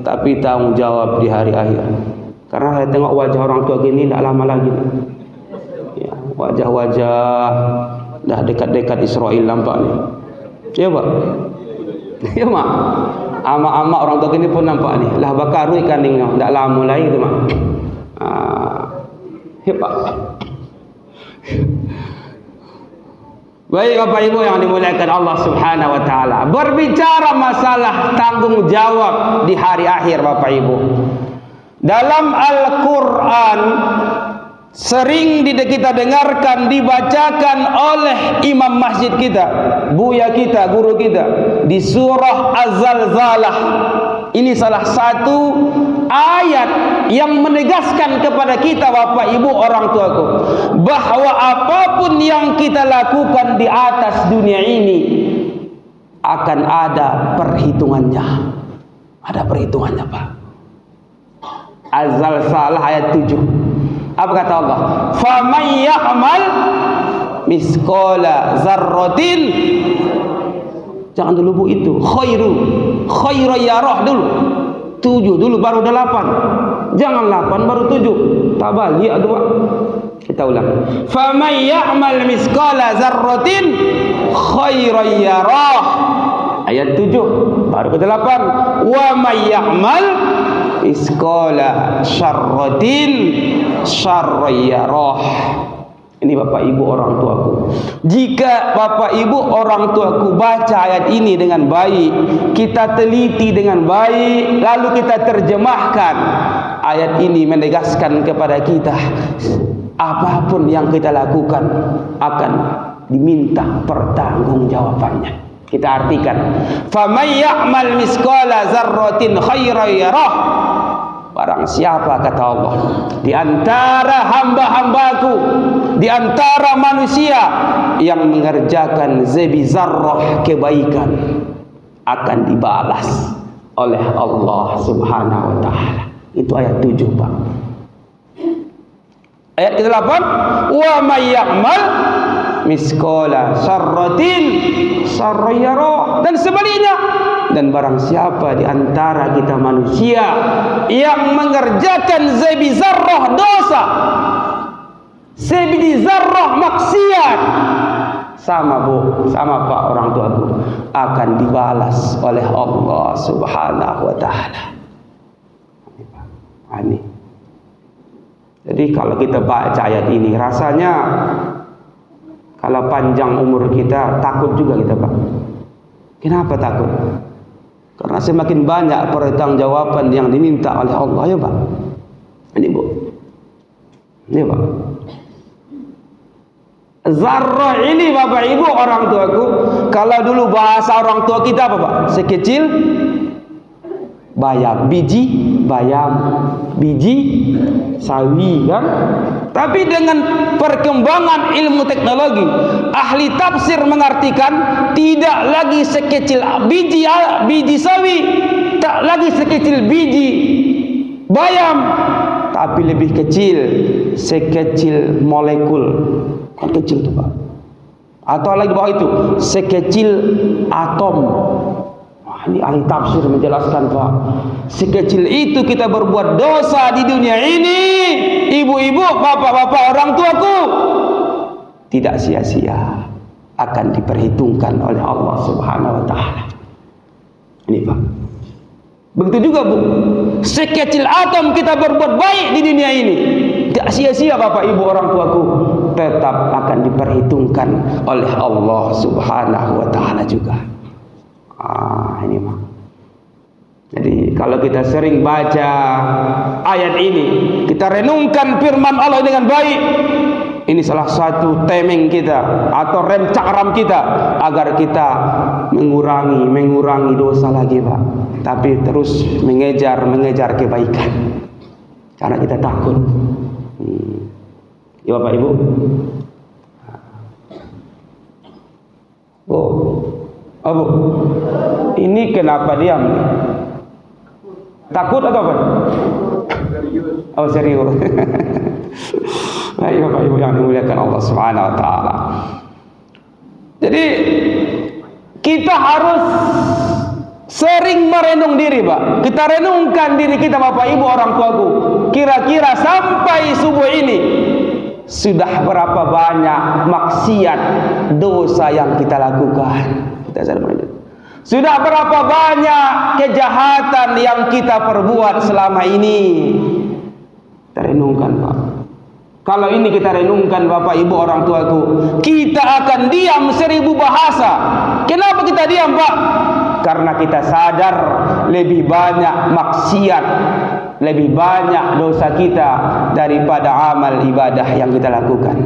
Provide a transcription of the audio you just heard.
tapi tanggung jawab di hari akhir. Karena saya tengok wajah orang tua gini tak lama lagi. Ya, wajah-wajah dah dekat-dekat Israel nampak ni. Ya Pak. Ya Mak. Amak-amak orang tua gini pun nampak ni. Lah bakar rui kandingnya, tak lama lagi tu Mak. Ya Pak. Baik Bapak Ibu yang dimuliakan Allah Subhanahu wa taala. Berbicara masalah tanggung jawab di hari akhir Bapak Ibu. Dalam Al-Qur'an sering kita dengarkan dibacakan oleh imam masjid kita, buya kita, guru kita di surah Az-Zalzalah. Ini salah satu ayat yang menegaskan kepada kita Bapak Ibu orang tuaku bahwa apapun yang kita lakukan di atas dunia ini akan ada perhitungannya. Ada perhitungannya Pak. Az-Zalzalah ayat 7. Apa kata Allah? Faman ya'mal misqala dzarratin. Jangan dulu Bu itu. Khairu yarah dulu. 7 dulu baru 8. Jangan 8 baru 7. Tak balik tu Pak. Kita ulang. Faman ya'mal misqala dzarratin khairan yarah. Ayat 7 baru ke 8. Wa may ya'mal misqala syarratin syarran yarah. Ini Bapak Ibu orang tuaku. Jika Bapak Ibu orang tuaku baca ayat ini dengan baik, kita teliti dengan baik, lalu kita terjemahkan, ayat ini menegaskan kepada kita apapun yang kita lakukan akan diminta pertanggungjawabannya. Kita artikan, faman ya'mal misqala dzarratin khairan yarah. Barang siapa kata Allah di antara hamba-hambaku, di antara manusia yang mengerjakan zebi zarrah kebaikan, akan dibalas oleh Allah Subhanahu wa taala. Itu ayat 7 Pak. Ayat ke-8, wa may ya'mal misqala syarratin syarran yarah. Dan sebaliknya, dan barang siapa di antara kita manusia yang mengerjakan zebi zarrah dosa, zebi zarrah maksiat, sama Bu, sama Pak orang tuaku, akan dibalas oleh Allah Subhanahu wa taala. Ini. Jadi kalau kita baca ayat ini, rasanya kalau panjang umur kita takut juga kita Pak. Kenapa takut? Karena semakin banyak pertanggungjawaban yang diminta oleh Allah ya Pak. Ini Bu. Ini Pak. Zarrah ini Bapak Ibu orang tuaku, kalau dulu bahasa orang tua kita apa Pak? Sekecil bayam, biji bayam, biji sawi kan? Tapi dengan perkembangan ilmu teknologi, ahli tafsir mengartikan tidak lagi sekecil biji sawi, tak lagi sekecil biji bayam, tapi lebih kecil, sekecil molekul. Kan kecil tu Pak. Atau lagi bawah itu, sekecil atom. Ini ahli tafsir menjelaskan Pak, sekecil itu kita berbuat dosa di dunia ini, ibu-ibu, bapak-bapak, orang tuaku, tidak sia-sia, akan diperhitungkan oleh Allah Subhanahu wa taala. Ini Pak. Begitu juga Bu, sekecil atom kita berbuat baik di dunia ini, tidak sia-sia Bapak Ibu orang tuaku, tetap akan diperhitungkan oleh Allah Subhanahu wa taala juga. Ini mah. Jadi kalau kita sering baca ayat ini, kita renungkan firman Allah dengan baik, ini salah satu tameng kita atau rem cakram kita agar kita mengurangi dosa lagi Pak. Tapi terus mengejar kebaikan. Karena kita takut. Ya Bapak Ibu. Bu, ini kenapa diam? Takut atau apa? Oh serius. Ayo Bapak Ibu yang dimuliakan Allah Subhanahu wa taala. Jadi kita harus Sering merenung diri, Pak. Kita renungkan diri kita, Bapak Ibu orang tuaku. Kira-kira sampai subuh ini sudah berapa banyak maksiat dosa yang kita lakukan? Kita sadar merenung. Sudah berapa banyak kejahatan yang kita perbuat selama ini? Kita renungkan, Pak. Kalau ini kita renungkan, Bapak Ibu orang tuaku, kita akan diam 1000 bahasa. Kenapa kita diam, Pak? Karena kita sadar lebih banyak maksiat, lebih banyak dosa kita daripada amal ibadah yang kita lakukan.